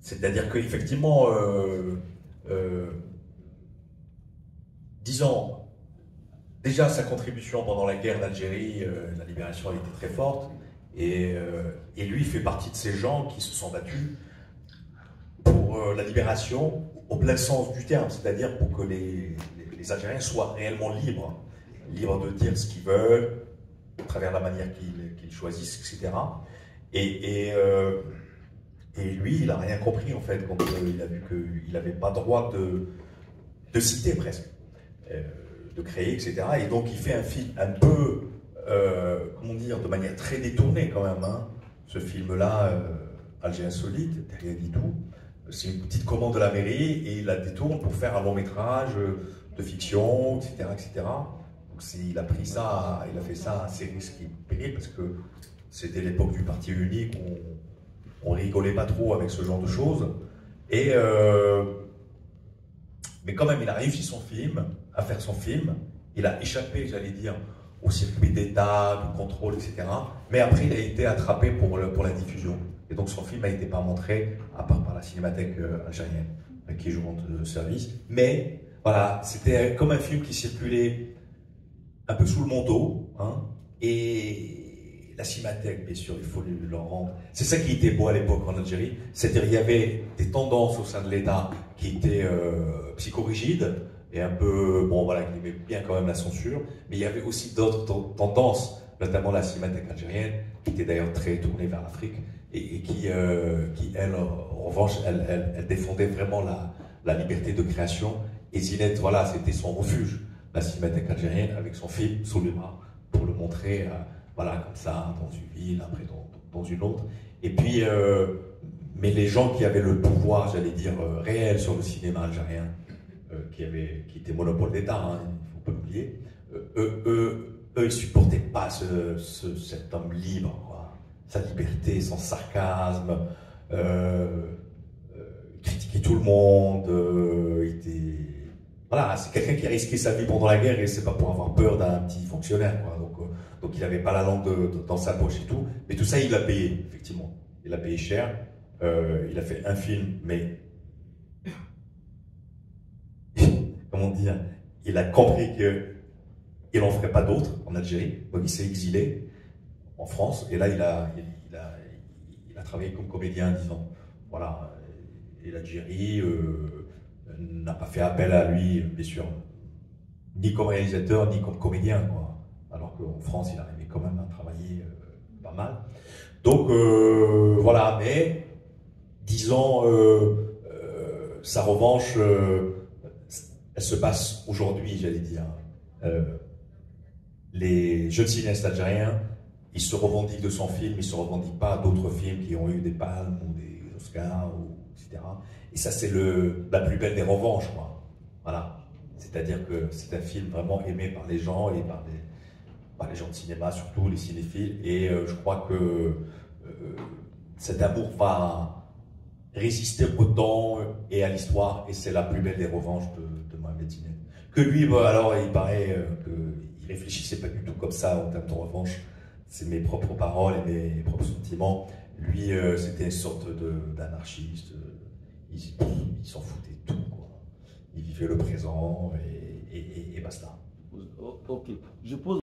C'est-à-dire qu'effectivement, disons, déjà sa contribution pendant la guerre d'Algérie, la libération, elle était très forte. Et lui fait partie de ces gens qui se sont battus pour la libération au plein sens du terme, c'est-à-dire pour que les Algériens soient réellement libres, libres de dire ce qu'ils veulent, à travers la manière qu'ils choisissent, etc. Et, euh, et lui, il n'a rien compris en fait, quand il a vu qu'il n'avait pas droit de citer presque, euh, de créer, etc. Et donc il fait un film un peu, comment dire, de manière très détournée quand même, hein. Ce film-là, Alger Insolite, rien dit tout. C'est une petite commande de la mairie et il la détourne pour faire un long métrage de fiction, etc., etc. Donc il a pris ça, il a fait ça assez risqué parce que c'était l'époque du parti unique, on rigolait pas trop avec ce genre de choses. Et mais quand même, il a réussi son film, à faire son film. Il a échappé, j'allais dire, au circuit d'État, du contrôle, etc. Mais après, il a été attrapé pour la diffusion. Et donc, son film n'a été pas montré, à part par la cinémathèque algérienne, qui est jouant de service. Mais, voilà, c'était comme un film qui circulait un peu sous le manteau, hein, et la cinémathèque, bien sûr, il faut leur rendre. C'est ça qui était beau à l'époque en Algérie, c'est-à-dire il y avait des tendances au sein de l'État qui étaient psychorigides et un peu, bon voilà, qui aimaient bien quand même la censure, mais il y avait aussi d'autres tendances, notamment la cinémathèque algérienne, qui était d'ailleurs très tournée vers l'Afrique et qui, elle, en revanche, elle défendait vraiment la liberté de création. Et Zinette, voilà, c'était son refuge, la cinémathèque algérienne, avec son film sous les bras, pour le montrer, voilà, comme ça, dans une ville, après dans une autre. Et puis, mais les gens qui avaient le pouvoir, j'allais dire, réel sur le cinéma algérien, qui était monopole d'État, hein, il ne faut pas l'oublier, eux, ils supportaient pas cet homme libre, quoi. Sa liberté, son sarcasme, critiquer tout le monde, voilà, c'est quelqu'un qui a risqué sa vie pendant la guerre et c'est pas pour avoir peur d'un petit fonctionnaire, quoi. Donc il n'avait pas la langue dans sa poche et tout. Mais tout ça, il l'a payé, effectivement. Il l'a payé cher. Il a fait un film, mais comment dire, il a compris qu'il n'en ferait pas d'autres en Algérie. Donc il s'est exilé en France et là il a travaillé comme comédien 10 ans. Voilà. Et l'Algérie n'a pas fait appel à lui, bien sûr, ni comme réalisateur, ni comme comédien, quoi. Alors qu'en France, il arrivait quand même à travailler pas mal. Donc voilà, mais disons, sa revanche, elle se passe aujourd'hui, j'allais dire. Les jeunes cinéastes algériens, ils se revendiquent de son film, ils ne se revendiquent pas d'autres films qui ont eu des palmes ou des Oscars, etc. Et ça, c'est la plus belle des revanches, quoi. Voilà. C'est-à-dire que c'est un film vraiment aimé par les gens et par les gens de cinéma, surtout les cinéphiles. Et je crois que cet amour va résister au temps et à l'histoire. Et c'est la plus belle des revanches de Mohamed Zined. Que lui, bah, alors, il paraît qu'il réfléchissait pas du tout comme ça en termes de revanche. C'est mes propres paroles et mes propres sentiments. Lui, c'était une sorte d'anarchiste. Il s'en foutait de tout, quoi. Il vivait le présent et basta. Ok. Je pose